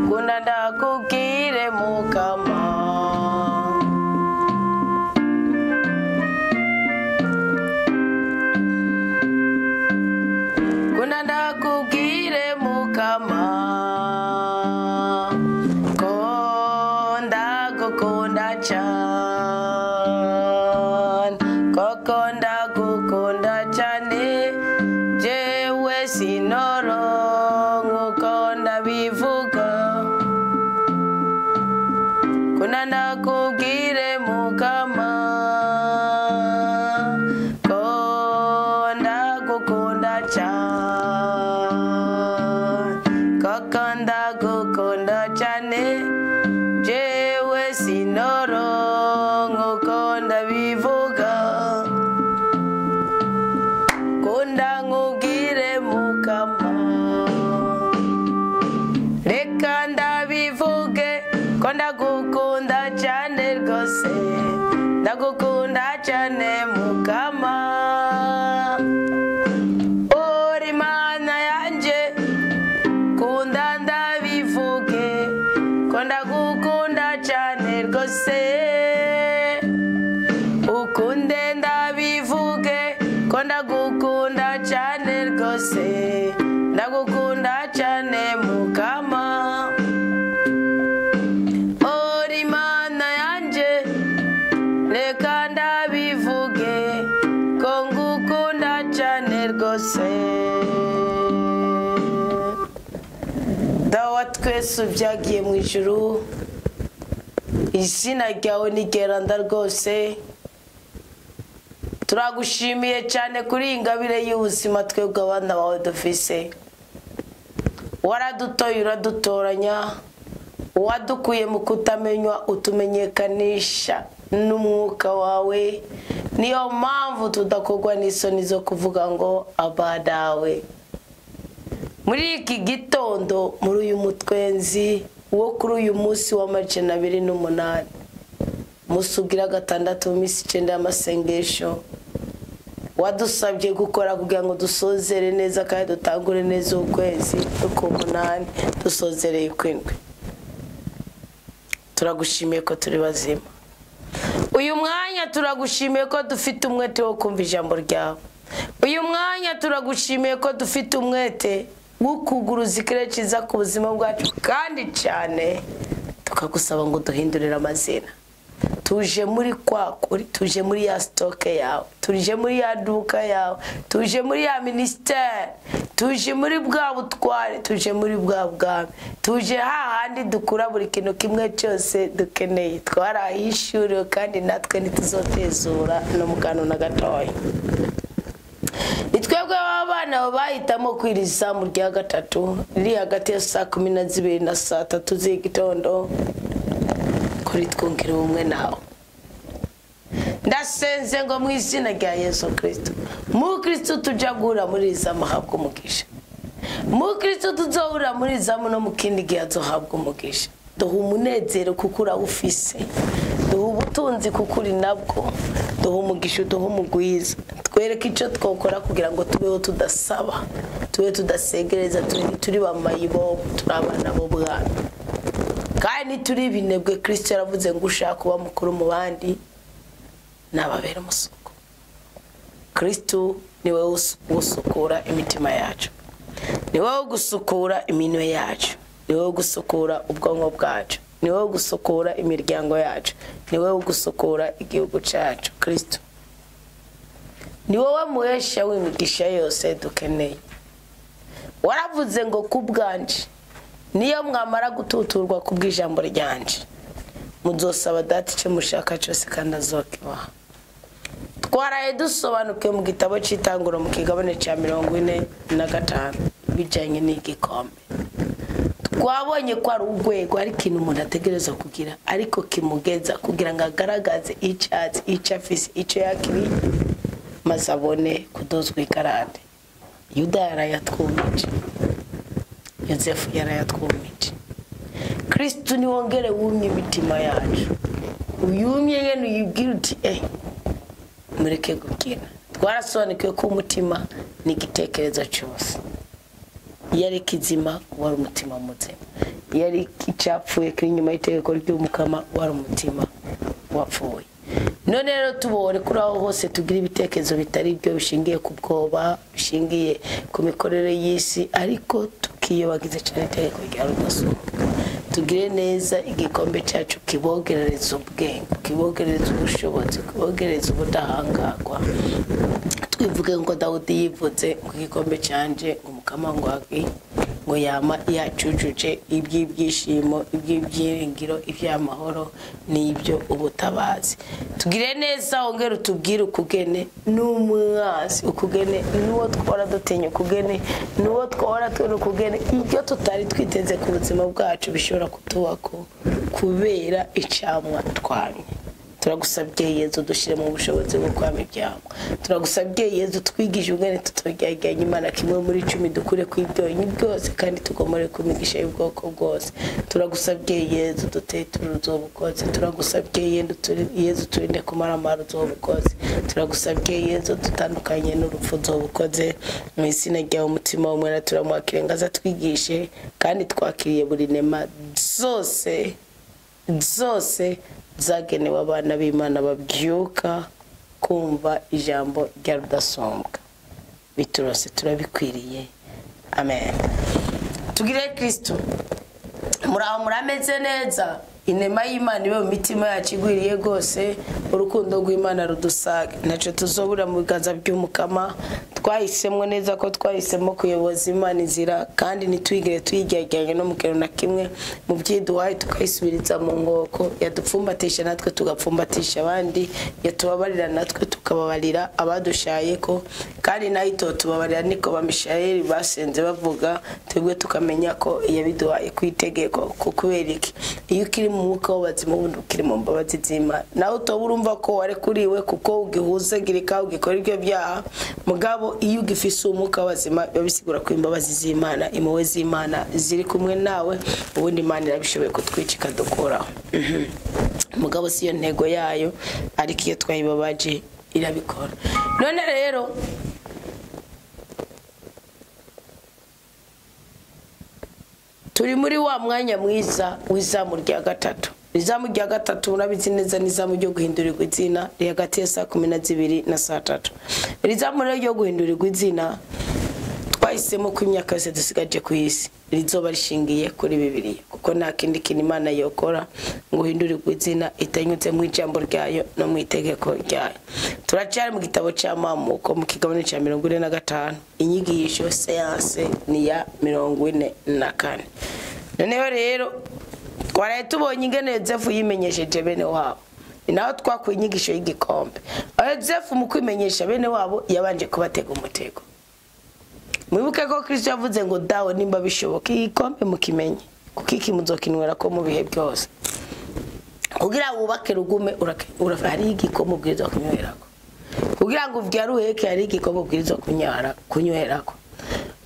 kunanda kukire mukama kunanda kukire mukama konda kukonda chan kokonda kukonda chane jewe sinoro ngukonda bivuga kunanda kukire mukama konda kukonda chan kokonda kukonda chane jewe sinoro ngukonda bivuga konda ngugire mukama reka ndabivuge konda gukunda cyane rwose ndagukunda cyane mukama uri mana yanje kunda ndabivuge konda gukunda cyane rwose ukunde ndabivuge konda gukunda cyane rwose ndagukunda cyane mukama uri mana yanje reka ndabivuge ko ngukunda cyane rwose dawa twese byagiye mu ijuru izina ryawe nigeranda rwose turagushimiye cyane kuri ingabire y'ubuzima twebwe abana bawe dufise waradutoye uradutoranya wadukuye mu kutamenywa utumenyekanisha n'umwuka wawe niyo mpamvu tudakorwa n'isoni zo kuvuga ngo abadawe muri iki gitondo muri uyu mutwenzi wo kuri uyu munsi wa 28 musugira 6 mu minsi 9 y'amasengesho wadusabye gukora kugira ngo dusozere neza kandi dutangure neza ukwezi uko8 dusozereye kwindwi turagushimiye ko turi bazima uyu mwanya turagushimiye ko dufite umwete wo kumva ijambo ryawe uyu mwanya turagushimiye ko dufite umwete wo kuguruza ikirekiza ku buzima bwacu kandi cyane tukagusaba ngo duhindurire amazina tuje muri kwakuri tuje muri ya stoke yawe tuje muri ya duka yawe tuje muri ya ministere tuje muri bwa butware tuje muri bwa bwami tuje hahandi dukura buri kintu kimwe cyose dukeneye twarahishuriwe kandi natwe nituzotezura no mugano na gatoya nitwebwe abana bahitamo kwiriza mu rya gatatu riri hagati ya saa 12 na saa 3 z'igitondo kuri twongere umwe nawe ndasenze ngo mu izina rya Yesu Kristo mu Kristo tujagura muri zamahabwa umugisha mu Kristo tuzohura muri zamu no mu kindi gihe azohabwa umugisha duha umunezero kuko urawufise duha ubutunzi kuko uri nabwo duha umugisha duha umugwiza twereke icyo twokora kugira ngo tubeho tudasaba tube tudasegereza turi bamayibo turi abana bo bwana kandi turi binebwe Kristo yaravuze ngo ushaka kuba mukuru mu bandi nababera musuko Kristo niwe usukura imitima yacu niwe gusukura iminwe yacu niwe gusukura ubwonko bwacu niwe gusukura imiryango yacu niwe gusukura igihugu cyacu Kristo niwe wamuhesha w'imigisha yose dukeneye waravuze ngo kubwanje niyo mwamara gututurwa kubw'ijambo ryanje muzosaba dati cyo mushaka cyose kandi azokibaha twaraye dusobanuke mu gitabo cy'itanguro mu kigabane cya 45 bijanye n'igikombe twabonye ko ari urwego ari kintu umuntu ategereza kugira ariko kimugeza kugira ngo agaragaze icyatsi icyafisi icyo yakiri mazabone kudozwa ikarande Yuda yarayatwumije Yosefu yarayatwumije Kristo ni wongere wumye imitima yacu uyumye yenu yibwira uti mureke gukina twarasobanukiwe ko umutima ni igitekerezo cyose yari kizima wari umutima muzima, yari icapfuye kiri nyuma y'itegeko ry'umukama wari umutima wapfuye. None rero tubone kuri aho hose tugira ibitekerezo bitari byo bishingiye ku bwoba, bishingiye ku mikorere y'isi, ariko tukiyobagize cyane itegeko rya rudasumbwa. Tugire neza igikombe cyacu kibogerereza ubwenge, kibogerereza ubushobozi, kibogerereza ubudahangarwa. Twivuge ngo Dawudi yivuze mu gikombe cyanje umukama ngo yama yacujuje iby'ibyishimo, iby'ibyiringiro, iby'amahoro n'ibyo ubutabazi. Tugire neza ongera utubwire ukugene n'umwasi, ukugene n'uwo twora dutinya, ukugene n'uwo twora twene, ukugene ibyo tutari twiteze ku buzima bwacu bishobora kutubako kubera icamwa twamye. Turagusabye Yezu dushire mu bushobozi bwo kwama ibyamwa. Turagusabye Yezu twigishe ubwene tutoryaganya Imana kimwe muri 10 dukure kw'ibyonyi byose kandi tugomore ku migisha y'ubwoko bwose. Turagusabye Yezu duteturuzo ubukoze. Turagusabye Yezu turinde kumaramara ubukoze. Turagusabye Yezu dutandukanye n'urupfu ubukoze. Mu izina ryawe umutima w'umwera turamwakire ngaza twigishe kandi twakiriye buri nema zose zagenewe abana b'Imana babyuka kumva ijambo rya rudasumbwa. Biturose turabikwiriye. Amen. Tugire Kristo. Muraho murameze neza. Inema y'Imana ibe mu mitima yacu igwiriye gose, urukundo rw'Imana rudusaga. Naco tuzobura mu biganza by'umukama. Twahisemo neza ko twahisemo kuyoboza Imana inzira kandi nitwigire tuyijyajyanye no mukero na kimwe mu byiduwaye tukayisubiriza mu ngoko, yadupfumbatisha natwe tugapfumbatisha abandi, yatubabarira natwe tukababarira abadushaye ko, kandi nayo itotubabarira niko bamishayeli basenze bavuga, twebwe tukamenya ko yabiduhaye kwitegeko kubera iki. Iyo ukiri mu mwuka w'abazima ubundi ukiri mu mbabazi z'Imana, nawe utoba urumva ko warekuriwe kuko ugihuzagirika ugikora ibyo byaha. Mugabo iyo ugifise umwuka w'abazima bisigura ko imbabazi z'Imana, impuhwe z'Imana ziri kumwe nawe, ubundi Imana irabishoboye kutwicika dukora. Mugabo siyo ntego yayo, ariko iyo twayibabaje irabikora. None rero turi muri wa mwanya mwiza w'izamu rya gatatu. Izamu rya gatatu murabizi neza n'izamu ryo guhindurirwa izina ri hagati ya saa 12 na saa 3. Izamu ryo guhindurirwa izina twahisemo ko imyaka yose dusigaje ku isi rizoba rishingiye kuri Bibiliya, kuko nta kindi kintu Imana yokora ngo hindurirwe izina itanyutse mu ijambo ryayo no mu itegeko ryayo. Turacyari mu gitabo cy'Amamuko mu kigabane cya 45, inyigisho seanse ni ya 44. Noneho rero twaraye tubonye ingene Yozefu yimenyesheje bene wabo, naho twakuye inyigisho y'igikombe. Yozefu mu kwimenyesha bene wabo yabanje kubatega umutego. Mwibuke ko Kristo yavuze ngo dawe nimba bishoboka igikombe mukimenye, kuko iki muzokinwera ko mu bihe byose. Kugira wubake rugume hari igikombe ubwirizwa kunywerako. Kugira ngo uvyaruheke hari igikombe ubwirizwa kunywerako.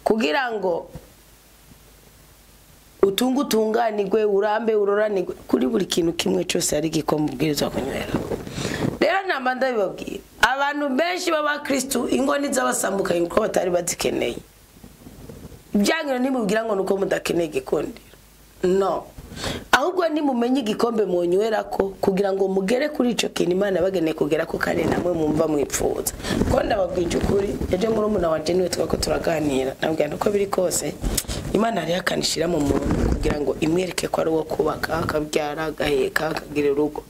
Kugira ngo utunganirwe urambe uroranirwe kuri buri kintu kimwe cyose hari igikombe ubwirizwa kunywerako. Rero namba ndabibabwira abantu benshi baba Kristo ingoni z'abasambuka yuko batari bazikeneye. Ibyangiro nimubwira ngo nuko mudakeneye igikondiro, no, ahubwo nimumenye igikombe munywerako kugira ngo mugere kuri ico kintu Imana bageneye kugera ko kandi namwe mumva mwipfuza. Ko ndababwije ukuri eje muri umuna wanje niwe twako turaganira, nabwira nuko biri kose Imana ari yakanishira mu muntu kugira ngo imwereke ko ari wo kubaka akabyara agaheka akagira urugo.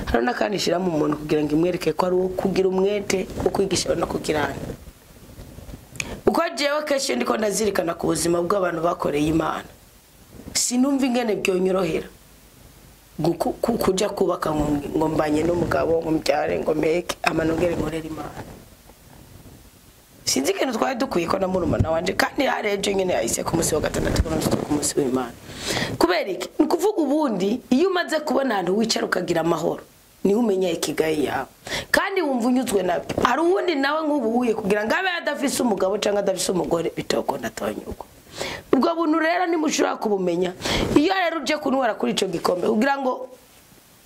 Hano nakanishira mu muntu kugira ngo imwereke ko ari wo kugira umwete wo kwigisha no kugirana. Uko jewe keshe ndiko ndazirikana ku buzima bw'abantu bakoreye Imana, sinumva ingene byonyorohera kuja kubaka ngo mbanye n'umugabo ngo mbyare ngo meke amanongere nkorera Imana. Sinzi ikintu twari dukwiye ko na murumuna wanje kandi hareje nyene yahise ku munsi wa gatandatu ku munsi w'Imana. Kubera iki? Ni kuvuga ubundi iyo umaze kubona ahantu wicara ukagira amahoro ni umenya ikigaye yawe kandi wumva unyuzwe nabyo. Hari uwundi nawe nk'ubuhuye kugira ngo abe adafise umugabo cyangwa adafise umugore bitokunda tonyuko. Ubwo buntu rero nimushobora kubumenya iyo rero uje kunwara kuri ico gikombe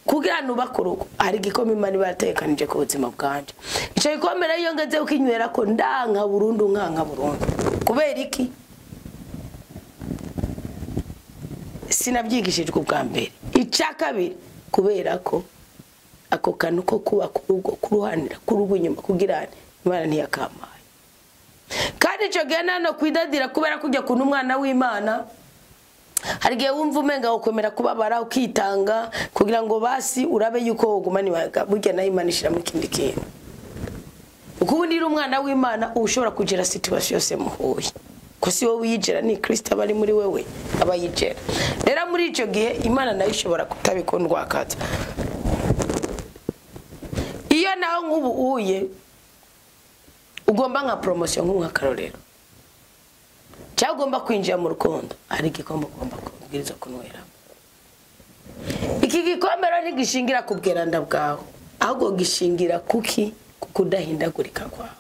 kugira nubakuruko hari igikombe Imana batekanije ku buzima bwanje. Ico gikombe rero iyo ngeze ukinywera ko ndanka burundu. Kubera iki? sinabyigishijwe ubwa mbere. Icya kabiri kubera ko ako kantu ko kuba kuruhanira kurubunyuma kugira Imana ntiyakamaye. Kandi ico gena no kwidadira kubera kujya kuntu umwana w'Imana hari gihe wumva umenga ukomera kubabara ukitanga kugira ngo basi urabe yuko ugumani burya na Imana ishira mu kindi kintu. Ukubundira umwana w'Imana ushobora kugira situation yose muhuye. Ko si wowe yigera ni Kristo abari muri wewe abayigera. Rero muri ico gihe Imana nayo ishobora kutabikondwa akaza. Iyo naho nk'ubu uye ugomba nka promotion nk'uha karorero. Cyagomba kwinjira mu rukundo ari gikombe ugomba kubwiriza kunwera. Iki gikombe rero ntigishingira ku bweranda bwawe ahubwo gishingira kuki kukudahindagurika kwawe.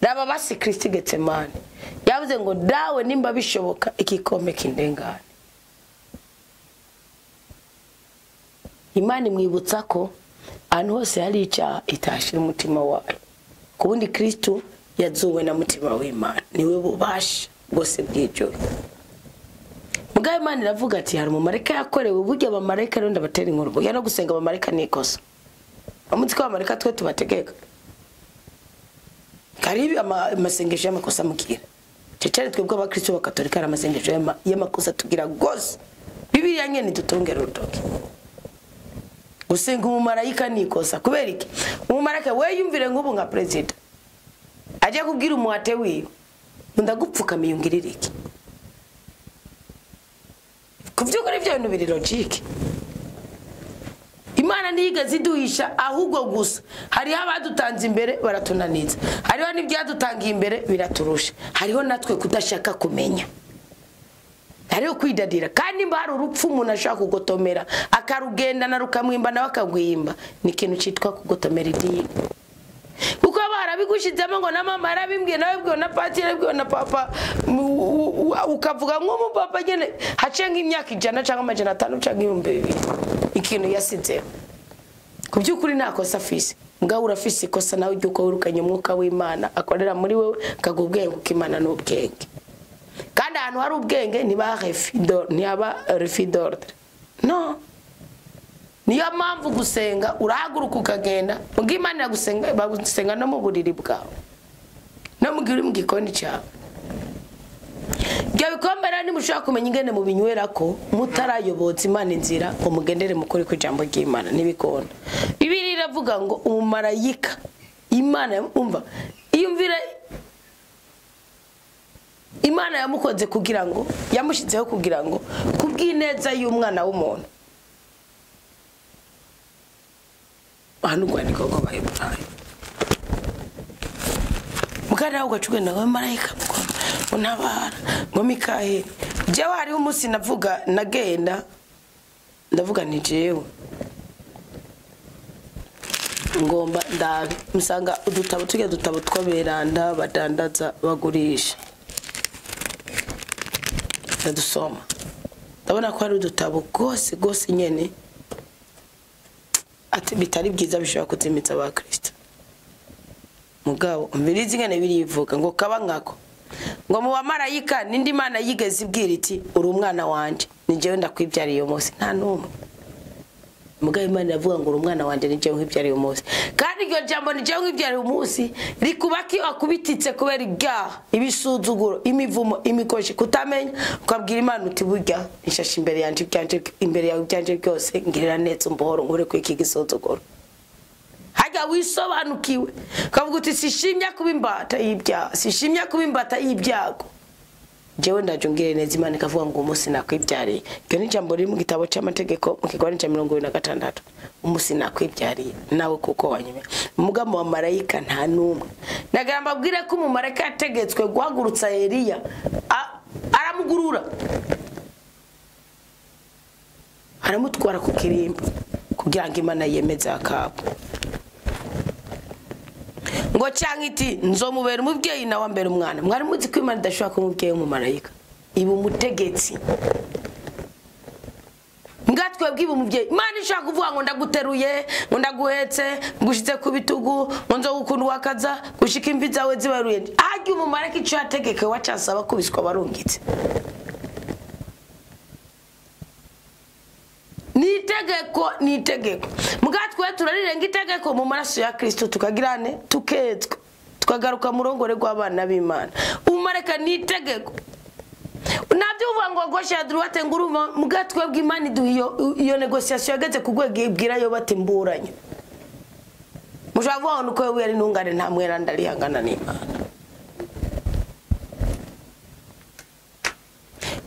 Raba basi Kristo Getsemane yavuze ngo dawe nimba bishoboka igikombe kindengane. Imana imwibutsa ko ahantu hose hari icyaha itashira umutima wayo. Kubundi Kristo yazuwe na mutima w'Imana niwe bubasha bwose bw'ijoro. Mugabe Imana iravuga ati hari umumarayika yakorewe burya abamarayika rero ndabatera inkuru burya no gusenga abamarayika ni ikosa. Amuzi ko abamarayika twe tubategeka karibi amasengesho y'amakosa mukira. Cecere twebwe abakristo bakatolika ari amasengesho y'amakosa tugira gose. Bibiliya nyene dutongera urutoki. Gusenga umumarayika ni ikosa kubera iki? Umumarayika we yumvire nk'ubu nka president aje kubwira umuhate wiwe ndagupfukama yungirira iki? Kuvyukuri byo bintu biri logique. Imana ntiyigaze iduhisha ahubwo gusa hariho abadutanze imbere baratunaniza, hariho n'ibyadutangiye imbere biraturusha, hariho natwe kudashaka kumenya, hariho kwidadira. Kandi mba hari urupfu umuntu ashaka kugotomera akarugenda na rukamwimba nawe akagwimba ni ikintu cyitwa kugotomera idini. Kuko barabigushizemo ngo na mama arabimbwiye nawe bwo na patire bwo na papa ukavuga nk'umupapa nyene hacenga imyaka 100 cyangwa 500 cyangwa 2000 ikintu yasize. Kubyukuri nakosa fisi ngaho urafise ikosa nawe uko wirukanye umwuka w'Imana akorera muri wewe kagubwenge ukimana n'ubwenge. Kandi ahantu hari ubwenge ntiyaba refidor no. Niyo mpamvu gusenga urahaguruka ukagenda Imana gusenga bagusenga no mu buriri bwawe no mu gikoni cyawe. Ibyo bikombe rero nimushaka kumenya ingene mu binywera ko mutarayobotsa Imana inzira ngo mugendere mukuri ku ijambo ry'Imana nibikona. Bibiliya iravuga ngo umumarayika Imana umva iyumvira Imana yamukoze kugira ngo yamushizeho kugira ngo kubw'ineza y'umwana w'umuntu hano kwandika ko bayiburaye mukana ugacugenda ngo marayika unabara ngo Mikaheli. Jewe hari umunsi navuga nagenda ndavuga ni jewe ngomba musanga udutabo tujya dutabo twaberanda badandaza bagurisha ndadusoma ndabona ko hari udutabo gose nyene ati bitari byiza bishobora kuzimitsa ba Kristo. Mugabo mbirizi ngene birivuga ngo kaba nkako ngo mu bamarayika nindi Mana yigeze ibwira iti uri umwana wanje ni jewe ndakwibyariye uyu munsi nta numwe. Mugabo Imana yavuga ngo uri umwana wanje ni jewe nkwibyariye uyu munsi. Kandi iryo jambo ni jewe nkwibyariye uyu munsi rikubaki akubititse kubera ibyaha ibisuzuguro imivumo imikoshi kutamenya ukabwira Imana uti burya ishashi imbere yanje imbere yawe byanje byose ngirira neza umboro nkure ko iki gisuzuguro. Haga wisobanukiwe kavuga uti sishimya kubimbata y'ibyaha sishimya kubimbata y'ibyago jewe ndajungire neza Imana ikavuga ngo umunsi nakwibyariye. Cyo ni jambo riri mu gitabo cy'amategeko mu kigwani cya 26 umunsi nakwibyariye nawe kuko wanyemera. Mugamo wa marayika nta numwe nagamba abwire ko umumarayika yategetswe guhagurutsa Eliya aramugurura aramutwara ku kirimba kugira ngo Imana yemeze akabo ngo cyangwa iti nzomubera umubyeyi nawe mbere umwana. Mwari muzi ko Imana idashobora kumubyeyi w'umumarayika iba umutegetsi. Ngatwe bwiba umubyeyi Imana ishaka kuvuga ngo ndaguteruye ngo ndaguhetse ngushitse ku bitugu ngo nzogukunda wakaza gushika imvi zawe zibaruye. Ajya umumarayika icyo yategeke wacansaba kubiswa barungitse itegeko ni itegeko mugatwe turarirenga itegeko mu maraso ya Kristo tukagirane tuketswe tukagaruka mu rongore rw'abana b'Imana umareka ni itegeko nabyo uvuga ngo gosha droite nguruma mugatwe bw'Imana iyo negotiation yageze kugwegibwira yo batimburanye mushavuga nuko yo yari ntungane nta mwera ndarihangana n'Imana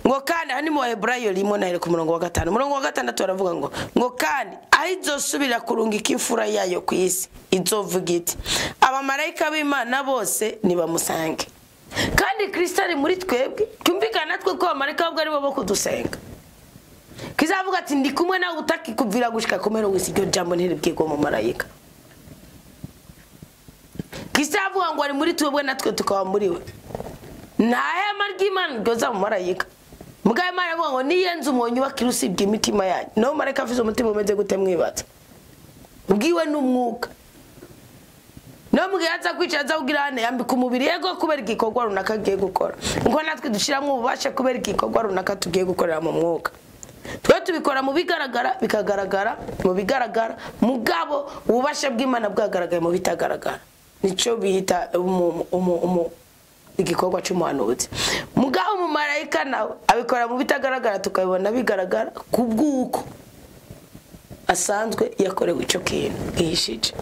ngo kandi hani mu Heburayo limwe na ku murongo wa 5 murongo wa 6 baravuga ngo kandi ahizosubira kurunga ikimfura yayo ku isi izovuga iti abamarayika b'Imana bose nibamusange kandi Kristo ari muri twebwe cyumvikana natwe ko abamarayika bwo ari bo kudusenga kizavuga ati ndi kumwe nawe utaki kuvira gushika komero wisi iryo jambo ntiribwirwa mu marayika kizavuga ngo ari muri twebwe natwe tukaba muri we nta hema ry'Imana ryoza mu marayika mugaye Imana avuga ngo niyenze umonyu bakirusibye imitima yanyu no marayika afize umutima umeze gute mwibatse ubwiwe n'umwuka no mugiyaza kwicaza ugirane yambika umubiri yego kubera igikorwa runaka giye gukora ngo natwe dushiramwe ububasha kubera igikorwa runaka tugiye gukorera mu mwuka twe tubikora mu bigaragara bikagaragara mu bigaragara mugabo ububasha bw'Imana bwagaragaye mu bitagaragara nico bihita igikorwa cy'umuhanuzi mugabo mu marayika nawe abikora mu bitagaragara tukabibona bigaragara kubwuko asanzwe yakorewe ico kintu gihishije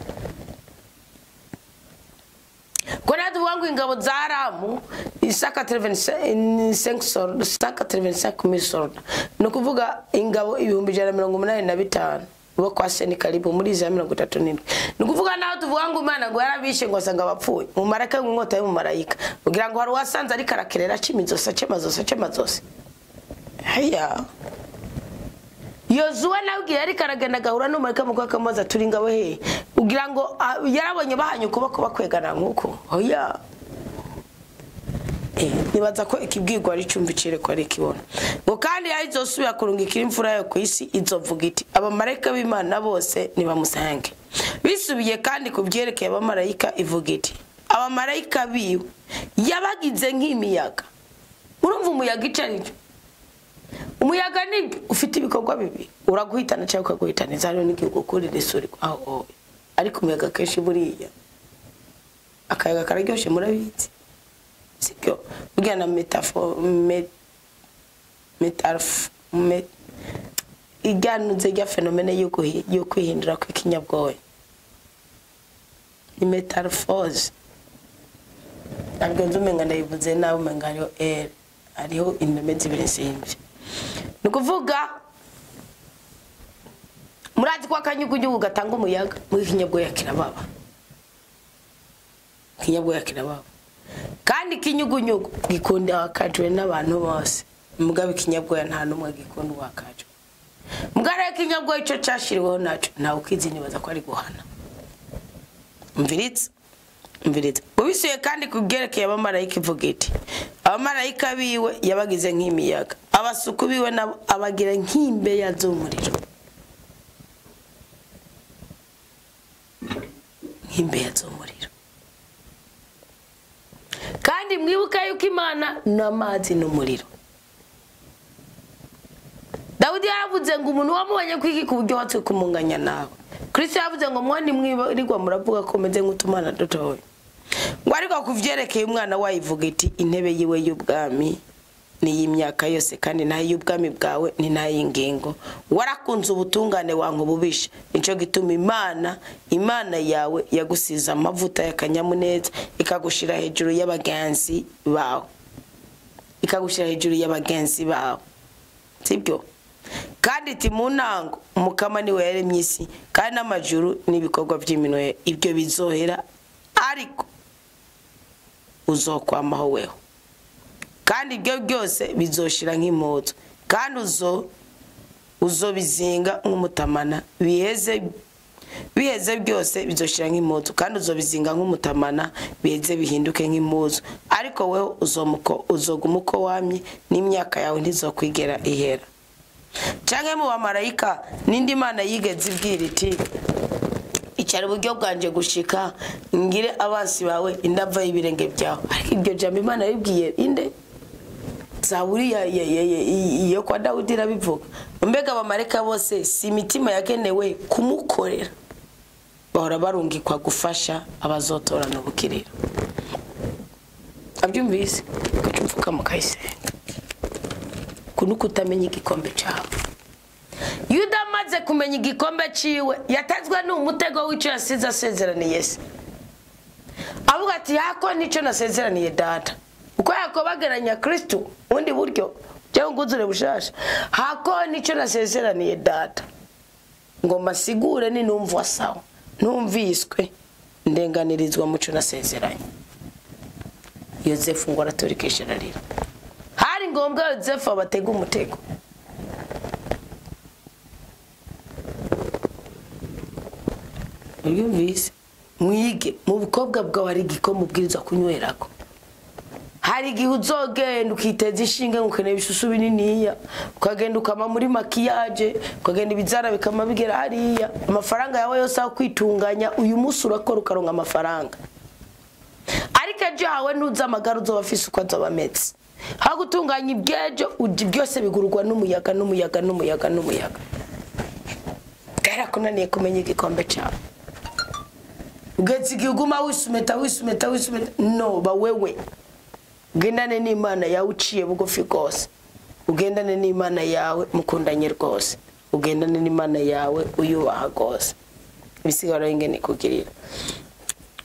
kona tuvuga ingabo za Aramu isaka 35 solda no kuvuga ingabo 185 bo kwa Senikalibu muri za 37 no kuvuga naho tuvuga ngo Imana ngo yarabishe ngo asanga bapfuye mu maraka nk'inkota yo mu marayika kugira ngo hari wasanze ari karakerera cimizosa cemazose haya Yozuwa nawe yari karagenda gahura no marika mu kwakamaza turi ngabo he ugira ngo yarabonye bahanye kuba kwegana nkuko oya nibaza ko ikibwirwa ari cyumvicire ko ari kibona ngo kandi yahizosubira kurungikira imfura yo ku isi izovuga iti abamarayika b'Imana bose nibamusange bisubiye kandi kubyerekeye abamarayika ivuga iti abamarayika biwe yabagize nk'imiyaga urumva umuyaga icarije umuyaga ni ufite ibikorwa bibi uraguhitana cyangwa ukaguhitana zaro n'igihugu kuri resuri aho ariko umuyaga kenshi buriya akayaga kararyoshe murabizi sibyo burya na iganuze rya fenomene yo kwihindura kw'ikinyabwoya ni metamorphose ntabwo nzumenga ndayivuze nawe umenga ariho indome zibiri simvye nukuvuga murazi kwa kanyugunyugu gatanga umuyaga muri kinyabwoya kirababa kandi kinyugunyugu gikunda wakajwe n'abantu bose mugabe kinyabwoya nta numwe gikunda wakajwe mugare kinyabwoya ico cashiriweho naco nawe ukizi nibaza ko ari guhana umviritse ubisuye kandi kugerekeye abamarayika ivuga iti abamarayika biwe yabagize nk'imiyaga abasuku biwe nabo abagira nk'imbeya z'umuriro kandi mwibuka yuko Imana n'amazi n'umuriro Dawidi yaravuze ngo umuntu wamubonye kwiki ku buryo watse kumunganya nawe Kristo yavuze ngo mwani mwirirwa muravuga ko meze nk'utumana dutoye ngo ariko kuvyerekeye umwana wayivuga iti intebe yiwe y'ubwami ni y'imyaka yose kandi nayo y'ubwami bwawe ni nayingingo warakunze ubutungane wanko bubisha nico gituma Imana yawe yagusiza amavuta y'akanyamuneza ikagushira hejuru y'abagenzi bawe sibyo kandi iti munango umukama ni we yaremye isi kandi n'amajuru n'ibikorwa by'iminwe ibyo bizohera ariko uzokwamaho weho kandi ibyo byose bizoshira nk'impuzu kandi uzobizinga nk'umutamana biheze byose bizoshira nk'impuzu kandi uzobizinga nk'umutamana biheze bihinduke nk'impuzu ariko weho uzoguma uko wamye n'imyaka yawe ntizokwigera ihera canke mu bamarayika n'indi Mana yigeze ibwira iti icara uburyo bwanje gushika ngire abansi bawe indava y'ibirenge byawe ariko ibyo jambo Imana yibwiye inde Zaburi iyo kwa Dawidi irabivuga mbega abamareka bose si imitima yagenewe kumukorera bahora barungikwa gufasha abazotorana ubukiriro. Abyumvise kucyumvuka mu kayisenga kunuko utamenya igikombe cyawe. Yuda amaze kumenya igikombe ciwe yatazwe n'umutego w'icyo yasize asezeraniye se. Avuga ati yako nico nasezeraniye data. Uko yakobageranya Kristo undi buryo cyangwa nguzure bushasha. Hako nico nasezeraniye data. Ngo masigure ni numva sawa. Numviswe ndenganirizwa muco nasezeranye. Yosefu ngo aratorikesha rarira. Hari ngombwa Yosefu abatega umutego. Yumvise mwige mu bukobwa bwawe hari igikombe ubwirizwa kunywerako. Hari igihe uzogenda ukiteza inshinge ngukeneye ibisusu bininiya ukagenda ukama muri makiyaje ukagenda ibizara bikama bigera hariya amafaranga yawe yose aho kwitunganya uyu munsi urakora ukaronka amafaranga. Ariko ejo hawe ntuza amagara uzoba afise uko azoba ameze. Ha gutunganya ibyejo byose bigururwa n'umuyaga. Gara kunaniye kumenya igikombe cyawe. Ugetse iguma wisumeta no ba wewe. Ugendane n'Imana yawe uciye bugufi rwose. Ugendane n'Imana yawe mukundanye rwose. Ugendane n'Imana yawe uyubaha rwose. Ibisigaro ingene kugirira.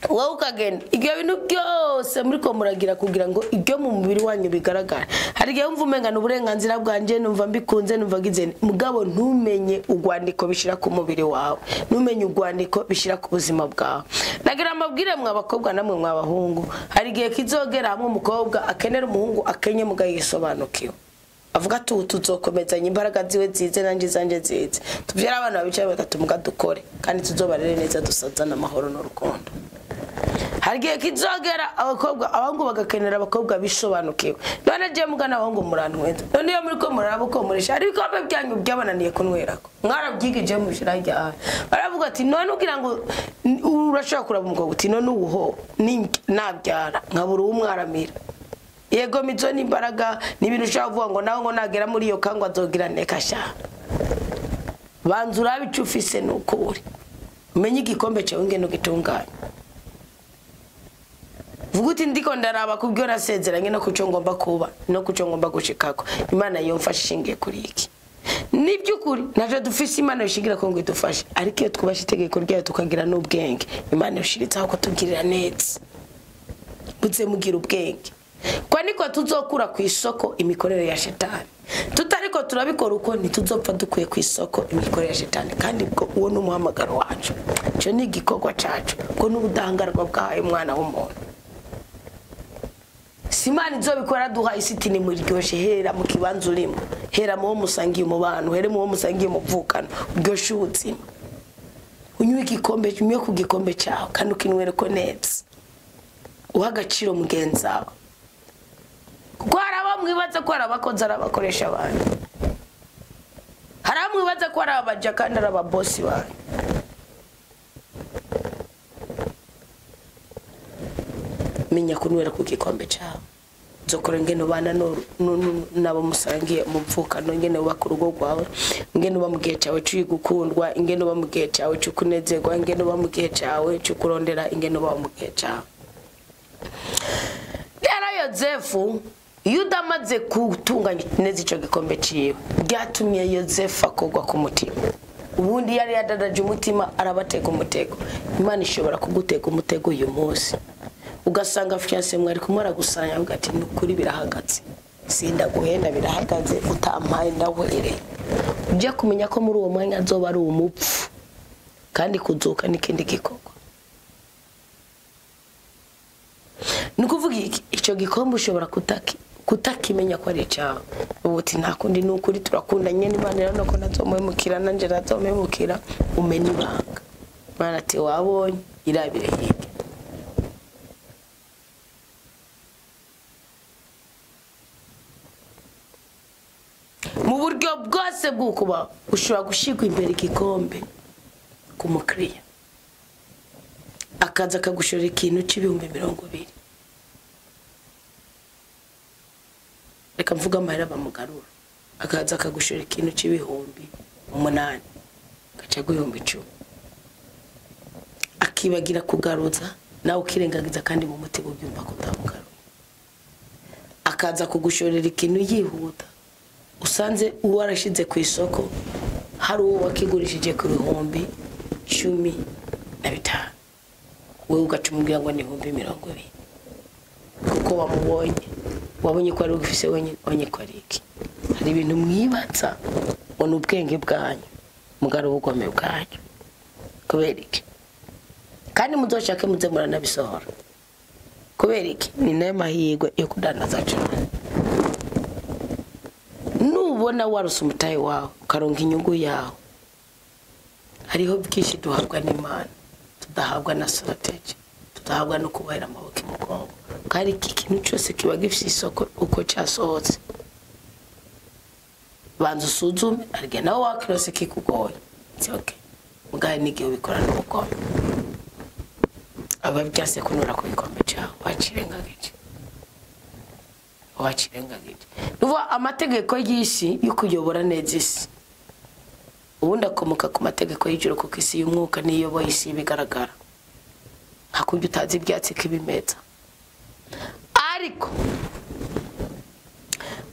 Wowe ukagenda ibyo bintu byose muri ko muragira kugira ngo ibyo mu mubiri wanyu bigaragara. Hari gihe umva umenga n'uburenganzira bwanje numva mbikunze numva gizene mugabo ntumenye ugwandiko bishira ku mubiri wawe. Ntumenye ugwandiko bishira ku buzima bwawe. Nagira amabwire mwa bakobwa namwe mwa bahungu. Hari gihe kizogera hamwe umukobwa akenera umuhungu akenye mugayisobanukiwe. Avuga tuzokomezanya imbaraga ziwe zize nanje zanje zize. Tuvyara abana babicaye bakatumuga dukore kandi tuzobarere neza dusazana amahoro n'urukundo. Hargiye kizogera abakobwa abangu bagakenera abakobwa bisobanukiwe. None je mugana abangu murantweza. None yo muri ko murabo ko murisha ari bikombe byanyu byabananiye kunwerako. Mwarabyigije mu shirajya. Baravuga ati none ugira ngo urashaka kuraba umukobwa uti none uho ni nabyara nkabura umwaramira. Yego mizo n'imbaraga n'ibintu shavuga ngo nawe ngo nagera muri iyo kangwa azogira nekasha. Banzura bicufise n'ukuri. Umenye igikombe cyawe ngeno gitunganye. Vuguti ndiko ndaraba kubyo nasezeranye no kuco ngomba kuba no kuco ngomba gushikako. Imana yomfashinge kuri iki. Nibyukuri naje dufise Imana yishigira ko ngo idufashe ariko iyo twubashe itegeko ryayo tukagira n'ubwenge Imana yoshiritsa ko tugirira neza. Butse mugira ubwenge. Kwa niko tuzokura ku isoko imikorere ya shetani. Tutariko turabikora uko ntituzopfa dukwiye ku isoko imikorere ya shetani kandi bwo uwo n'umuhamagaro wacu. Cyo ni igikorwa cacu ko n'ubudangarwa bwahaye umwana w'umuntu. Simani nzobikora duha isitini muri ryoshe hera mu kibanzo urimo. Hera mu musangiye mu bantu, here mu musangiye mu vukano, ryoshe ubuzima. Unywe igikombe cyumye ku gikombe cyawe kandi ukinwere ko neza. Uhagaciro mugenzawe. Kuko haraba mwibaza ko arabakoze arabakoresha abantu. Haraba mwibaza ko arabaja kandi arababosi banyu. Minya kunwera ku gikombe cyawe. Zokora ngene bana nabo musangiye mu mvukano ngene bakurugo rwawe ngene bamugiye cyawe cyo gukundwa ngene bamugiye cyawe cyo kunezerwa ngene bamugiye cyawe cyo kurondera ngene bamugiye cyawe. Rero Yosefu Yuda amaze gutunganya neza ico gikombe ciwe byatumye Yosefu akogwa ku mutima. Ubundi yari yadadaje umutima arabatega umutego. Imana ishobora kugutega umutego uyu munsi. Ugasanga fiance mwari kumara gusanya avuga ati nukuri birahagaze. Sinda guhenda birahagaze utampaye ndahwereye. Ujya kumenya ko muri uwo mwanya azoba ari umupfu kandi kuzuka n'ikindi gikorwa. Nukuvuga icyo gikombe ushobora kutakimenya ko ari cyawe. Ubuti nta kundi nukuri turakundanye n'Imana rero ko nazomwemukira nanje nazomwemukira umenye ibanga. Imana ati wabonye irabire hirya. Mu buryo bwose bw'ukuba ushobora gushigwa imbere igikombe ku mukriya akaza akagushora ikintu cy'ibihumbi 200. reka mvuga amahera bamugarura akaza akagushora ikintu c'ibihumbi 8 gaca guhumbi 10 akibagira kugaruza nawe ukirengagiza kandi mu mutima ubyumva ko utamugaruye akaza kugushorera ikintu yihuta usanze uwarashize ku isoko hari uwo wakigurishije ku bihumbi 15 wewe ugacumubwira ngo ni 20 kuko wabonye ko ari ugifise wenyine ko ari iki hari ibintu mwibatsa ono ubwenge bwanyu mugaro ubugome bwanyu kubera iki kandi muzoshake muze muranabisohora kubera iki ni nayo mahirwe yo kudanaza cyane nubona warusa umutayi wawe ukaronka inyungu yawe hariho byinshi duhabwa n'Imana tudahabwa na strategy tudahabwa no kubahera amaboko mugongo kandi iki kintu cyose kiba gifite isoko uko cyasohotse banza usuzume arige nawe wakirose kikugoye it's okay mugahe nigihe ubikora n'ubugome aba byase kunura ku bikombe cyawe wacirengagije nuvo amategeko y'isi yo kuyobora neza isi ubundi akomoka ku mategeko y'ijuru kuko isi y'umwuka niyoboye isi bigaragara hakubye utazi ibyatsi kibimeza ariko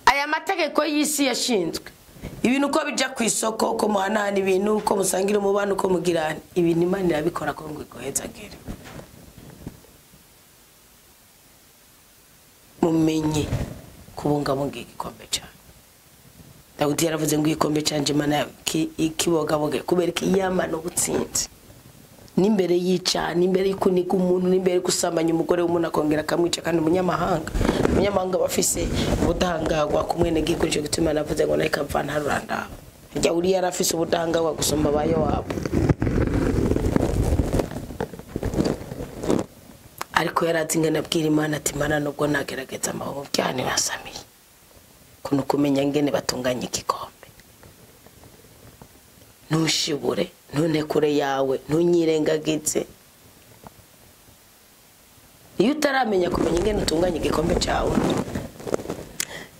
aya mategeko y'isi yashinzwe ibintu uko bija ku isoko uko muhanahana ibintu uko musangira umubano uko mugirana ibintu Imana irabikora ko ngo igohezagere mumenye kubungabunga igikombe cyane Dawudi yaravuze ngo igikombe cyanje Imana ikibogaboge kubera ko iyamana ubutsinzi n'imbere y'icana n'imbere y'ikuniga umuntu n'imbere gusambanya umugore w'umuntu akongera akamwica kandi umunyamahanga bafise ubudahangagwa kumwene gikoresho gituma navuze ngo nayo kamvana haruranda njya uri yarafise ubudahangagwa gusomba bayo wabo ariko yarazinga nabwira Imana ati Imana nubwo nagerageza amahoro byane basamiye kuno kumenya ngene batunganya igikombe ntushibure none kure yawe ntunyirengagize iyo utaramenya kumenya ingene utunganya igikombe cyawe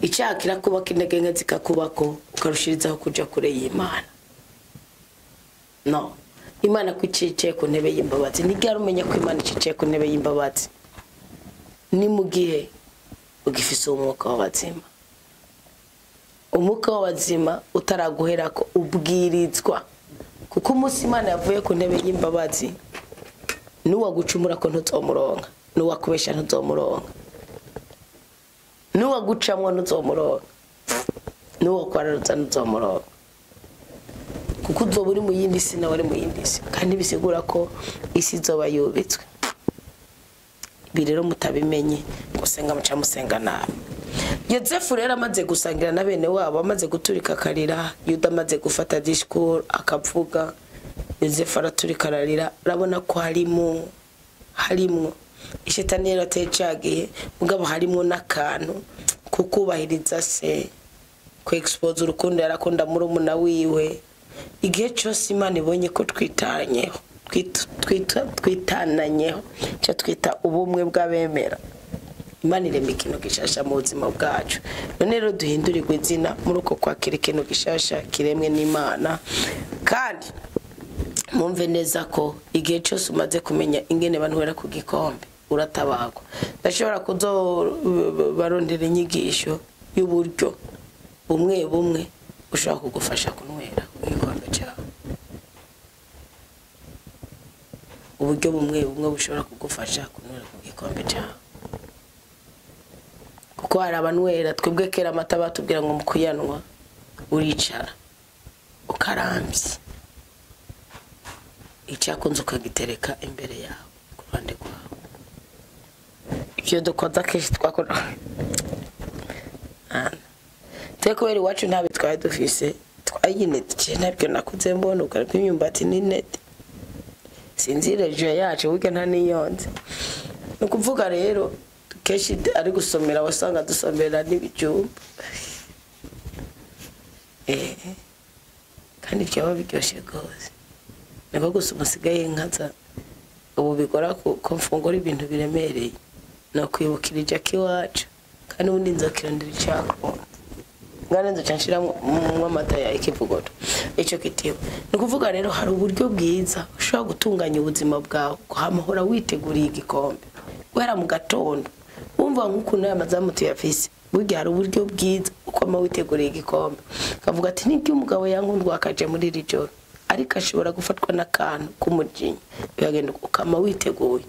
icyakira kubaka intege nke zikakubako ukarushirizaho kuja kure y'Imana no Imana kwiciye ku ntebe y'imbabazi nigara umenya ko Imana iciye ku ntebe y'imbabazi ni mu gihe ugifise umwuka w'abazima umwuka w'abazima utaraguherako ubwirizwa kuko umunsi Imana yavuye ku ntebe y'imbabazi nuwagucumura ko ntuzomuronka nuwakubesha ntuzomuronka nuwagucamwa ntuzomuronka nuwakwararuza ntuzomuronka kuko uzoba uri mu yindi si nawe ari mu yindi si kandi bisigura ko isi izoba yubitswe ibi rero mutabimenye gusenga muca musenga nabi Yozefu rero amaze gusangira na bene wabo amaze guturika karira Yuda amaze gufata discours akavuga Yozefu araturika ararira urabona ko harimo ishetani rero atecagiye mugabo harimo n'akantu kukubahiriza se ko expose urukundo yarakunda muri umuna wiwe igihe cyose Imana ibonye ko twitananyeho cyo twita ubumwe bw'abemera Imana irema ikintu gishasha mu buzima bwacu none rero duhindurirwe izina muri uko kwakira ikintu gishasha kiremwe n'Imana kandi mumve neza ko igihe cyose umaze kumenya ingene banwera ku gikombe uratabagwa ndashobora kuzo barondera inyigisho y'uburyo bumwe ushaka kugufasha kunwera igikombe cyawe uburyo bumwe bushobora kugufasha kunwera ku gikombe cyawe kuko hari abanwera twebwe kera amata batubwira ngo mukuyanwa uricara ukarambye icyakunze ukagitereka imbere yawe ku ruhande rwawe ibyo dukoza kenshi twakora kubera iwacu ntabe twari dufise twayinete ntabyo nakuze mbona ukareka imyumbati n'inete sinzireje yacu burya nta niyonze no kuvuga rero kenshi ari gusomera wasanga dusomera n'ibijumba kandi byaba biryoshye rwose niko gusa umusigaye nkaza ubu bikora ko mfungura ibintu biremereye no kwibukira ijaki wacu kandi ubundi nzakirondera icyakunda ngane nzocanshira mu amata ya ikivugoto ico kitiwe nukuvuga rero hari uburyo bwiza ushobora gutunganya ubuzima bwawe kuhamahora witeguriye igikombe wera mu gatondo wumva nk'ukuntu yamazamu tuyafise burya hari uburyo bwiza ukoma witeguriye igikombe kavuga ati nibyo umugabo yankundwa akaje muri iri joro ariko ashobora gufatwa n'akantu k'umujinya yagenda ukama witeguye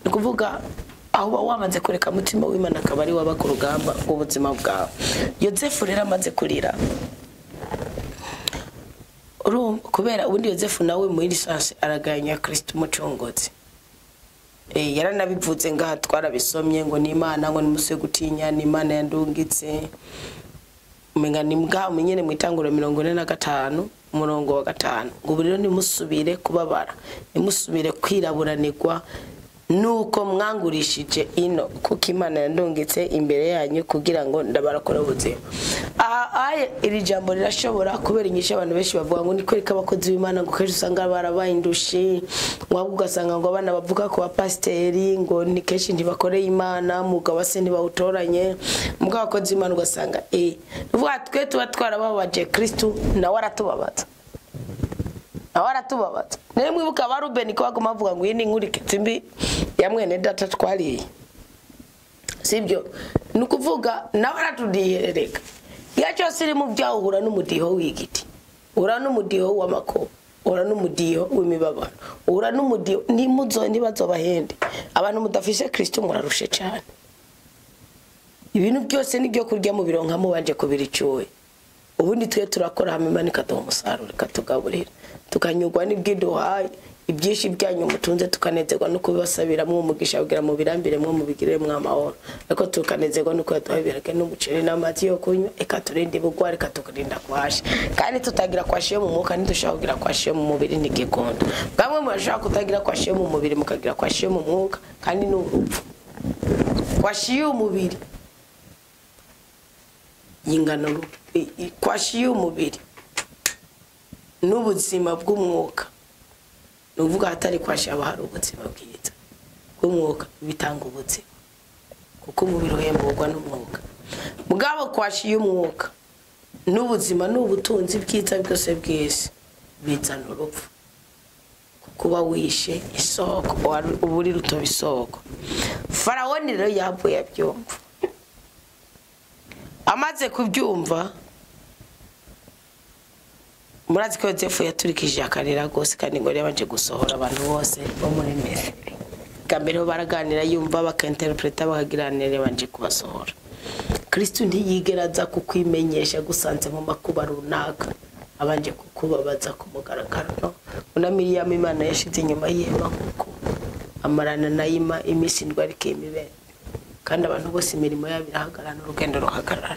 nukuvuga aho wamaze kureka mutima w'Imana akabari waba ku rugamba ubuzima bwawe. Yozefu rero amaze kurira kubera ubundi Yozefu nawe muri lisansi araganya Kristo umucungozi. Yaranabivuze ngaha twarabisomye ngo ni Imana ngo nimuse gutinya ni Imana yandungitse umenga ni mbwa umenyene mu itanguro 45 umurongo wa 5 ngo rero nimusubire kubabara nimusubire kwiraburanirwa nuko mwangurishije ino kuko Imana yandungitse imbere yanyu kugira ngo ndabarakora ubuzima. Iri jambo rirashobora kubera inyisha abantu benshi bavuga ngo nikwereka abakozi b'Imana ngo keje usanga barabayindushi mwabwo ugasanga ngo abana bavuga ko abapasteri ngo ni keshi ntibakoreye Imana mugabo se ntibawutoranye mugabo abakozi b'Imana ugasanga vuga twe tuba twarababaje Kristo nawe aratubabaza nere mwibuka ba Ruben ko bagoma bavuga ngo iyi ni inkuru ikitsimbi ya mwene data twariye sibyo nukuvuga nawe aratudihereka yacho siri mu byaho uhura n'umudiho w'igiti uhura n'umudiho w'amakobo uhura n'umudiho w'imibabaro uhura n'umudiho ntibazobahende abantu mudafishe Kristo murarushe cyane ibintu byose nibyo kurya mu bironka mu banje kubiricuwe ubundi twe turakora Imana ikaduha umusaruro ikatugaburira tukanyugwa n'ibwiduhaye ibyishi byanyu mutunze tukanezerwa no kubibasabira mu umugisha kugira mu birambire mu mubigirire mu amahoro ariko tukanezerwa no kwatwabirake n'umuceri n'amati yo kunywa ikaturinde bugwari katukurinda kwashe kandi tutagira kwashiye mu mwuka ntidushaka kugira kwashiye mu mubiri n'igikondo bamwe murashaka kutagira kwashiye mu mubiri mukagira kwashiye mu mwuka kandi n'urupfu kwashiye umubiri yingano kwashiye umubiri n'ubuzima bw'umwuka nuvuga hatari kwashiye abahari ubuzima bwiza bw'umwuka bitanga ubuzima kuko umubiri uhemburwa n'umwuka mugabo kwashiye umwuka n'ubuzima n'ubutunzi bwiza byose bwese bizana urupfu kuba wishe isoko uburi ruto bisoko. Farawoni rero yavuye abyumva amaze kubyumva murazi ko Yozefu yaturikije akarira gose kandi ngo yabanje gusohora abantu bose bo muri Misiri kambere baraganira yumva bakinterpreta bakagiranira banje kubasohora. Kristo ntiyigeraza kukwimenyesha gusanze mu makuba runaka abanje kukubabaza ku mugaragaro no una Miriam Imana yashize inyuma yema kuko amarana nayima imisi ndwari kemibe kandi abantu bose imirimo yabirahagarana urugendo ruhagarara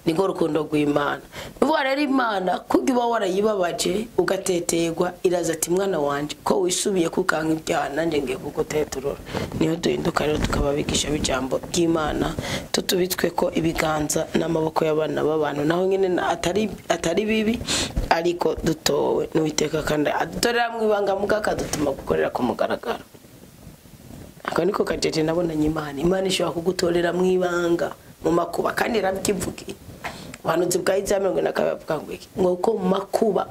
nigo rukundo rw'Imana. Nuvuga rero Imana kugiba warayibabaje ugatetegwa iraza ati mwana wanje ko wisubiye kukanka ibyaha nanje ngiye kuguteturura niho duhinduka rero tukababigisha bijambo ry'Imana tutubitswe ko ibiganza n'amaboko y'abana b'abantu naho nyine atari bibi ariko dutowe n'Uwiteka kandi adutorera mu ibanga mugakadutuma gukorera ku mugaragaro. Ako niko kajeje nabonanye Imana ishobora kugutorera mu ibanga mu makuba kandi rabyivugiye abantu zibwayiza 40 akabavuga ngo ko makuba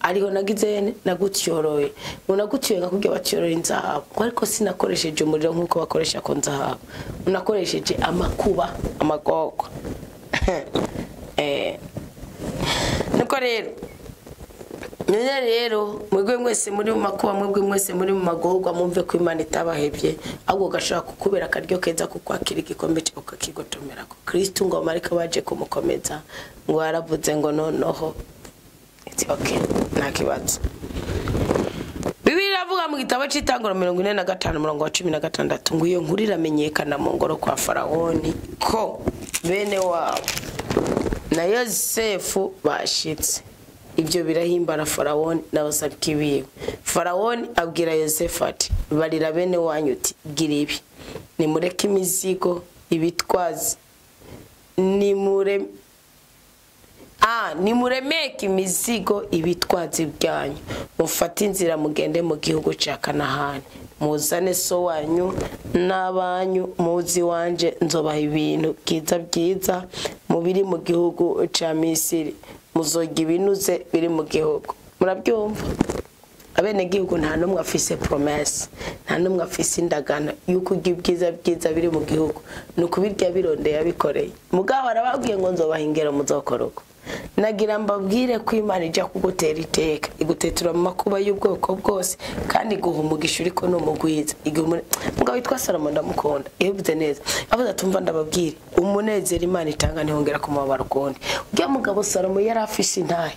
ariho nagize nagutyoroye unagutyoroye ngakubye batyoroye inzahabu ariko sinakoresheje umuriro nkuko bakoresha ko nzahabu unakoresheje amakuba amagoko nuko rero mwebwe mwese muri mu makuba mwebwe mwese muri mu magorwa mumve ko Imana itabahebye ahubwo gashaka kukubera akaryo keza kukwakira igikombe cyo kakigotomera ko Kristo ngo amarika baje kumukomeza ngo aravuze ngo noneho it's okay nakibazo. Bibiliya avuga mu gitabo cy'itanguro 45 umurongo wa 16 ngo iyo nkuru iramenyekana mu ngoro kwa Farawoni ko bene wabo na Yozefu bashitse. Ibyo birahimbara Farawoni n'abasabiki biwe. Farawoni abwira Yozefu ati barira bene wanyu uti gira ibi nimureke imizigo ibitwazi nimure nimuremeke imizigo ibitwazi byanyu mufate inzira mugende mu gihugu cya Kanahani muzane so wanyu n'abanyu muzi wanje nzobaha ibintu byiza mubiri mu gihugu cya Misiri muzoga ibinuze biri mu gihugu. Murabyumva abene gihugu nta numwe afise promesse nta numwe afise indagano yuko ibyiza biri mu gihugu nukubirya birondeye abikoreye mugabo arababwiye ngo nzobaha ingero muzokoroko. Nagira mbabwire ko Imana ijya kugutera iteka igutetura mu makuba y'ubwoko bwose kandi guha umugisha uriko no mugwiza mugabo witwa Salomo ndamukunda yavuze neza avuze atumva ndababwire umunezero Imana itanga ntihongera ku mabaro kondi ujya mugabo Salomo yarafise intahe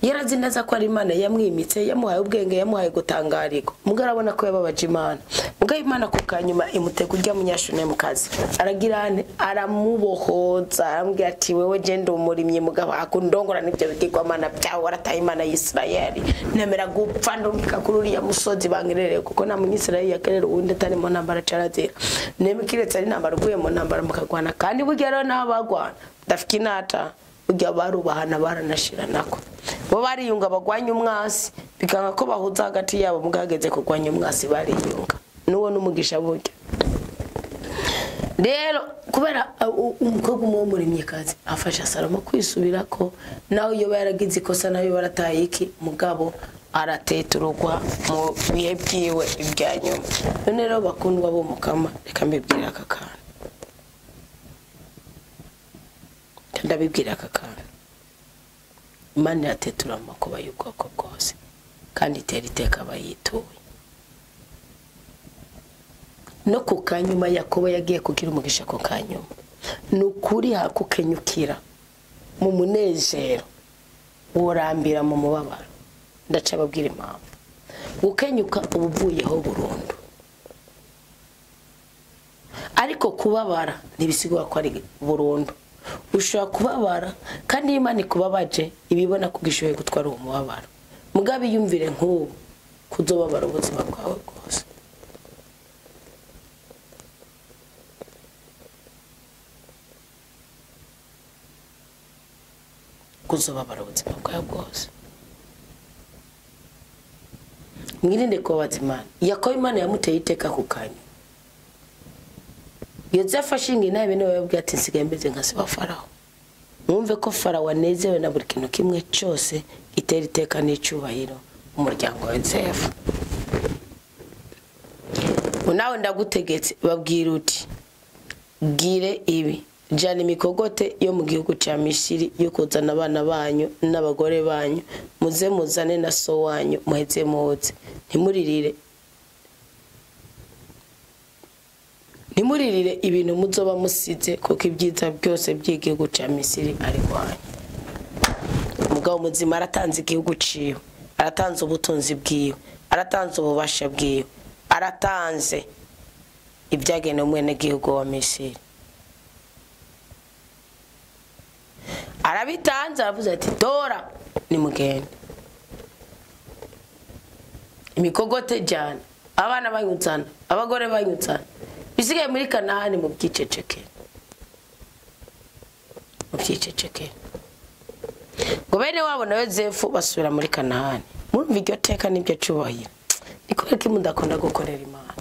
yarazi neza ko ari Imana yamwimitse yamuhaye ubwenge yamuhaye gutangarirwa mugabo arabona ko yababaje Imana mugabo Imana ku kanyuma imuteka urya munyashune mu kazi aragirane aramubohoza arambwira ati wewe genda umurimye mugabo akundongora n'ibyo bigirwa Imana byawe warataye Imana y'Isirayeli nemera gupfa ndumvika kuri uriya musozi bangirereye kuko nta munyisirayeli yakerera uwundi atari mu ntambara carazira nemikiretse ari ntambara uguye mu ntambara mukagwana kandi bugero naho bagwana dafikinata ujya barubahana baranashira nako bo bariyunga bagwanya umwasi bikanga ko bahuza hagati yabo mugageze kugwanya umwasi bariyunga nuwo numugisha burya. Rero kubera umukobwa umwe murimye kazi afasha Salomo kwisubira ko nawe iyo yaragize ikosa nayo barataye iki mugabo arateturugwa mu bihe byiwe ibyanyuma. None rero bakundwa bo mukama reka mbibwira akakana ndabibwira akakana Imana iratetura amakuba y'ubwoko bwose kandi itera iteka abayituye. No ku kanyuma Yakobo yagiye kugira umugisha ku kanyuma nukuri hakukenyukira mu munezero urambira mu mubabaro ndaca babwira impamvu gukenyuka ubuvuyeho burundu ariko kubabara nibisigwa ko ari burundu ushobora kubabara kandi Imana ikubabaje ibibona kugishoye gutwara uwo mubabaro mugabo yumvire nk'ubu kuzobabara ubuzima bwawe bwose. Kuzobabara ubuzima bwawe bwose mwirinde kubabaza Imana. Yakobo Imana yamuteye iteka ku kanya Yozefu ashinga inabi niwe yabwiye ati nsigaye meze nka se wa Farawo. Mwumve ko Farawo anezewe na buri kintu kimwe cyose gitera iteka n'icyubahiro umuryango wa Yozefu. Nawe ndagutegetse babwira uti gire ibi jana imikogote yo mu gihugu cya Misiri yo kuzana abana banyu n'abagore banyu muze muzane na so wanyu muheze muze Nimuririre ibintu muzoba musize kuko ibyiza byose by'igihugu cya Misiri ari kwanyu. Umugabo muzima aratanze igihugu ciwe aratanze ubutunzi bwiwe aratanze ububasha bwiwe aratanze ibyagene mwene gihugu wa Misiri arabitanze avuze ati dora nimugende imikogote jana abana banyutsana abagore banyutsana bisigaye muri Kanahani mu byiceceke ngo bene wabo na Yozefu basubira muri Kanahani. Murumva iryo teka n'ibyo cyubahiro niko reka mudakunda gukorera Imana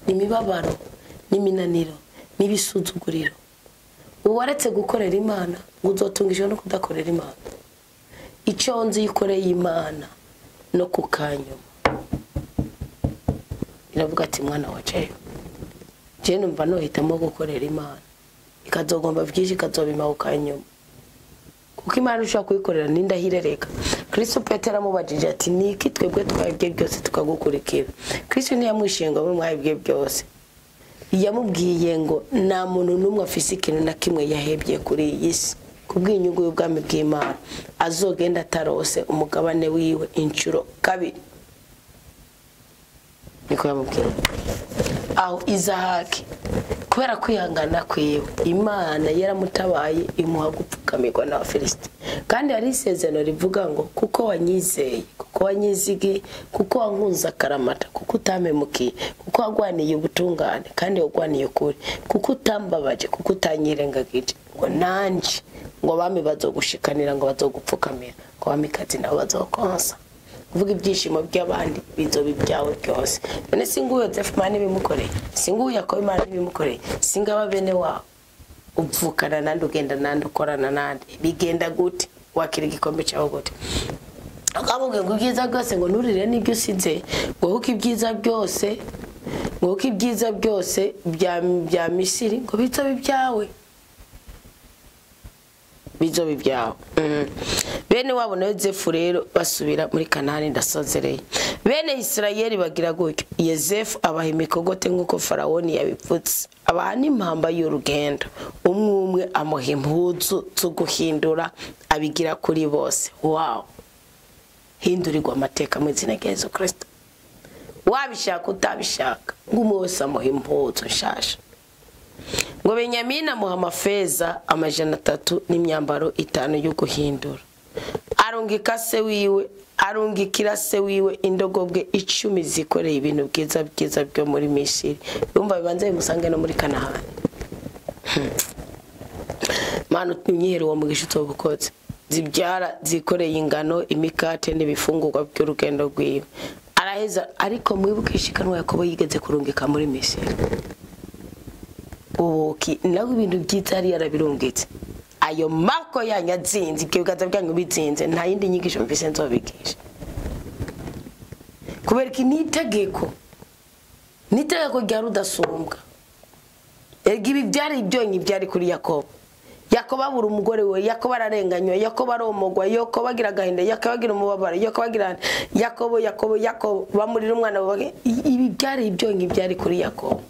n'imibabaro n'iminaniro n'ibisuzuguriro uwaretse gukorera Imana uzotungishwa no kudakorera Imana. Icyo nzi yikoreye Imana no kukanyuma iravuga ati mwana waje je numva no hitamo gukorera Imana ikazogomba byinshi ikazobima ukanyuma kuko Imana ushaka kuyikorera n'indahirereka. Kristo Petero amubajije ati niki twebwe twabye byose tukagukurikira. Kristo ntiyamwishinga mu mwabye byose yamubwiye ngo nta muntu numwe afise ikintu na kimwe yahebye kuri iyi si kubw'inyungu y'ubwami bw'Imana azogenda atarose umugabane wiwe incuro kabiri. Niko yamubwiye aho Izahaki kubera kwihangana kwiwe Imana yaramutabaye imuha gupfukamirwa na Filisiti. Kandi ari isezerano rivuga ngo kuko wanyizeye, kuko wanyizigi, kuko wankunze akaramata, kuko utamemukiye, kuko wagwaniye ubutungane kandi wagwaniye ukuri, kuko utambabaje, kuko utanyirengagije, ngo nanje ngo bami bazogushikanira, ngo bazogupfukamira, ngo bamikazi nabo bazokonsa. Kuvuga ibyishimo by'abandi bizoba ibyawe byose. None singuye Yozefu Imana ibimukoreye, singuye Yakobo Imana ibimukoreye, singaba bene wawe uvukana nandi, ugenda nandi, ukorana nandi, bigenda gute? Wakira igikombe cyawe gute? Akavuga ngo ibyiza byose ngo nurire n'ibyo usize, ngo huko ibyiza byose, ngo huko ibyiza byose bya Misiri ngo bizoba ibyawe, bizoba ibyawe. Bene wabo na Yozefu rero basubira muri Kanani. Ndasozereye. Bene Isirayeli bagira gutyo, Yozefu abaha imikogote nk'uko Farawoni yabipfutse, abaha n'impamba y'urugendo, umwe amuha impuzu zo guhindura, abigira kuri bose. Wow, hindurirwa amateka mu izina rya Yesu Kristo. Wabishaka utabishaka, ng'umwe wese amuha impuzu nshasha. Ngo Benyamini amuha amafeza 300 n'imyambaro 5 yo guhindura. Arungika se wiwe, arungikira se wiwe indogobwe 10 zikoreye ibintu byiza byo muri Misiri. Urumva bibanze bimusange no muri Kanahani. Manu tunyihere wo mugisha utobukoze. Zibyara zikoreye ingano, imikate n'ibifungurwa by'urugendo rwiwe. Araheza ariko mwibukishikanwa Yakobo yigeze kurungika muri Misiri. Ubuki nawe ibintu byiza ari yarabirungitse. Ayo mako yanyazinze, ibyo bigaza byanyu bizinze, nta yindi nyigisho mvise nzobigisha. Kubera ki nitegeko rya rudasumbwa. Ibi byari ibyonyi byari kuri Yakobo. Yakobo abura umugore we, Yakobo ararenganywa, Yakobo aromogwa, Yakobo agira agahinda, Yakobo agira umubabaro, Yakobo agira Yakobo bamurira umwana we. Ibi byari ibyonyi byari kuri Yakobo.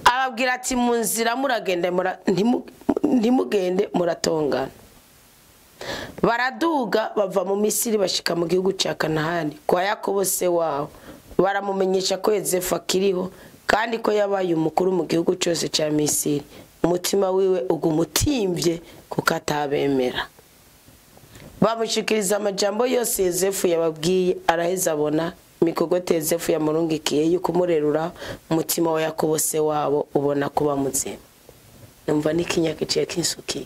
Ababwira ati mu nzira muragende ntimugende muratongana. Baraduga bava mu Misiri bashika mu gihugu cya Kanahani kwa Yakobo se wabo. Baramumenyesha ko Yozefu akiriho kandi ko yabaye umukuru mu gihugu cyose cya Misiri. Umutima wiwe ugumutimvye kuko atabemera. Bamushikiriza amajambo yose Yozefu yababwiye, araheza abona imikogote Yozefu yamurungikiye yuko umurerura. Umutima wa Yakobo se wabo ubona kuba muzima. Numva n'ikinyakiciye kinsukira.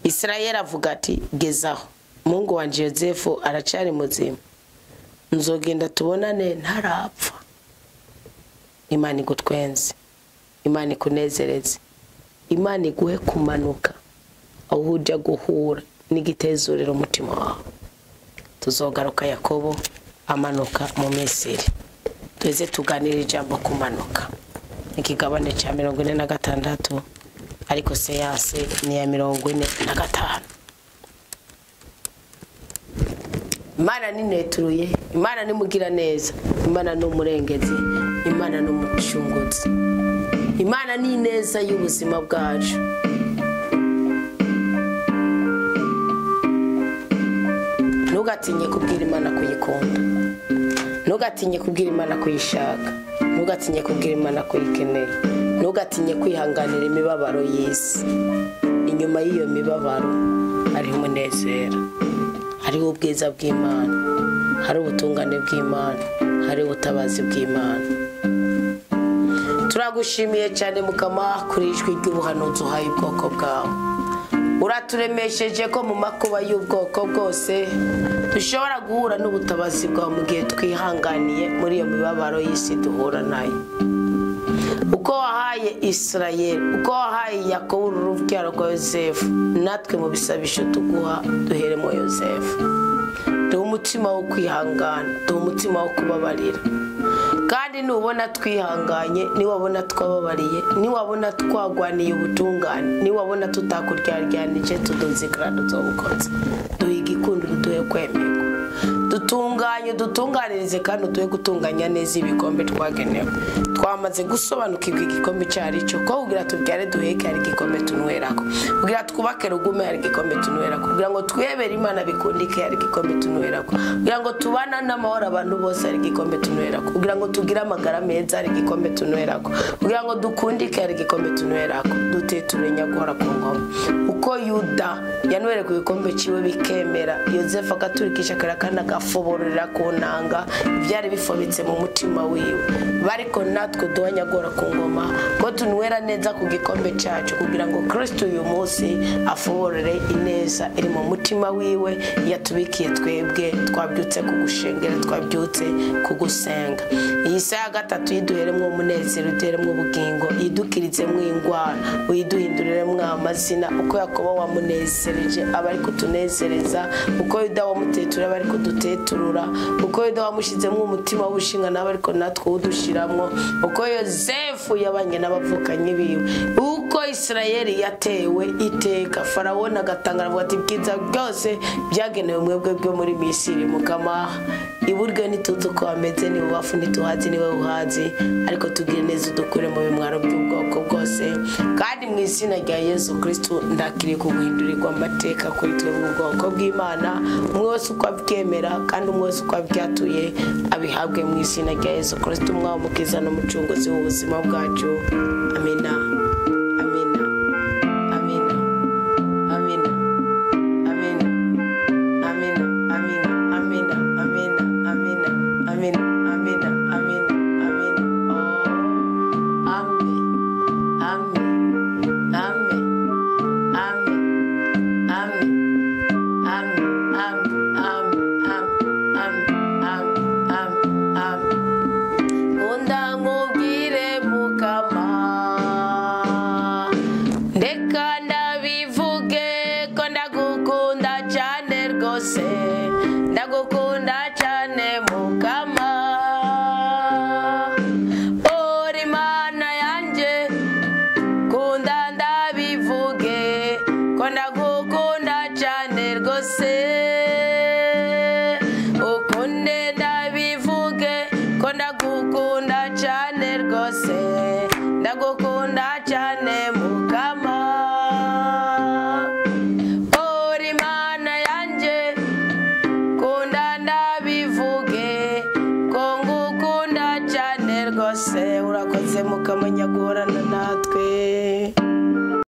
Isirayeli avuga ati gezaho, Mungu wanje Yozefu aracari muzima, nzogenda tubonane ntarapfa. Imana igutwenze, Imana ikunezereze, Imana iguhe kumanuka aho ujya guhura n'igitezurira umutima wawe. Tuzogaruka Yakobo amanuka mu Misiri, tuze tuganira ijambo kumanuka. Ikigabane cya 46 ariko seyase ni ya 45. Imana ni neturuye, Imana ni mugira neza, Imana ni umurengezi, Imana ni umucunguzi, Imana ni neza y'ubuzima bwacu. Ntugatinye kubwira Imana kuyikunda, ntugatinye kubwira Imana kuyishaka, ntugatinye kubwira Imana kuyikenera, ntugatinye kwihanganira imibabaro y'isi. Inyuma y'iyo mibabaro hari umunezero, hari ubwiza bw'Imana, hari ubutungane bw'Imana, hari ubutabazi bw'Imana. Turagushimiye cyane Mukama kuri ijwi ry'ubuhanuzi uhaye ubwoko bwawe. Uraturemesheje ko mu makuba y'ubwoko bwose dushobora guhura n'ubutabazi bwawe mu gihe twihanganiye muri iyo mibabaro y'isi duhura nayo. Uko wahaye Isirayeli, uko wahaye Yakobo urubyaro rwa Yozefu, natwe mu bisabisho tuguha duheremo Yozefu. Duhe umutima wo kwihangana, duhe umutima wo kubabarira. Kandi nubona twihanganye, niwabona twababariye, niwabona twagwaniye ubutungane, niwabona tutakuryaryanije tudozikira duzobukoze. Duhe igikundiro, duhe kwemerwa. dutunganirize kandi utuye gutunganya neza ibikombe twagenewe. Twamaze gusobanukirwa igikombe cyari cyo ko kugira tubyare duheke ari igikombe tunwerako, kugira twubake rugume ari igikombe tunwerako, kugira ngo twebere Imana bikundike ari igikombe tunwerako, kugira ngo tubana n'amahoro abantu bose ari igikombe tunwerako, kugira ngo tugire amagara meza ari igikombe tunwerako, kugira ngo dukundike ari igikombe tunwerako, duteturenya guhora ku ngoma. Uko Yuda yanwere ku gikombe ciwe bikemera, Yozefu agaturikisha karakana gafoborera ku nanga byari bifobitse mu mutima wiwe. Bariko natwe duhanyagora ku ngoma ngo tunwera neza ku gikombe cyacu, kugira ngo Kristo uyu munsi afoborere ineza iri mu mutima wiwe yatubikiye twebwe twabyutse kugushengera, twabyutse kugusenga. Iyi saha gatatu yiduheremwe umunezero, duheremwe ubugingo, yidukirizemwe ingwara, uyiduhinduriremwe amazina. Uko Yakobo wamunezereje abari kutunezereza, uko Yuda wamutetura abari kuduteturura, uko Yuda wamushizemwe umutima w'ubushinga n'abariko natwe udushiramwo, uko Yozefu yabanye n'abavukanye biwe, uko Isirayeli yatewe iteka, Farawo agatangara avuga ati bwiza byose byagenewe mwebwe bwo muri Misiri. Mukama iburyo nituzi uko ameze, ni bubafu nituhazi niwe uhazi, ariko tugire neza udukure mu bimwaro by'ubwoko bwose. Kandi mu izina rya Yesu Kristo ndakiriye kuguhindurirwa amateka kuri twebwe ubwoko bw'Imana, umwe wese uko abyemera kandi umwe wese uko abyatuye abihabwe mu izina rya Yesu Kristo, umwami umukiza n'umucunguzi w'ubuzima bwacu. Amina. Amina. Amina. Amina. Amina. Amina. Amina. Amina. Amina. Amina. Amina. Amina. Amina. Amina. Oh. Amen. Amen. Amen. Amen. Amen. Ndagukunda cyane Mukama, uri Mana yanjye, kunda ndabivuge ko ndagukunda cyane rwose, ukunde ndabivuge ko ndagukunda cyane rwose, ndagukunda cyane Mukama, uri Mana yanjye, kunda ndabivuge ko ngukunda cyane rwose. Urakoze Mukama nyagorana natwe.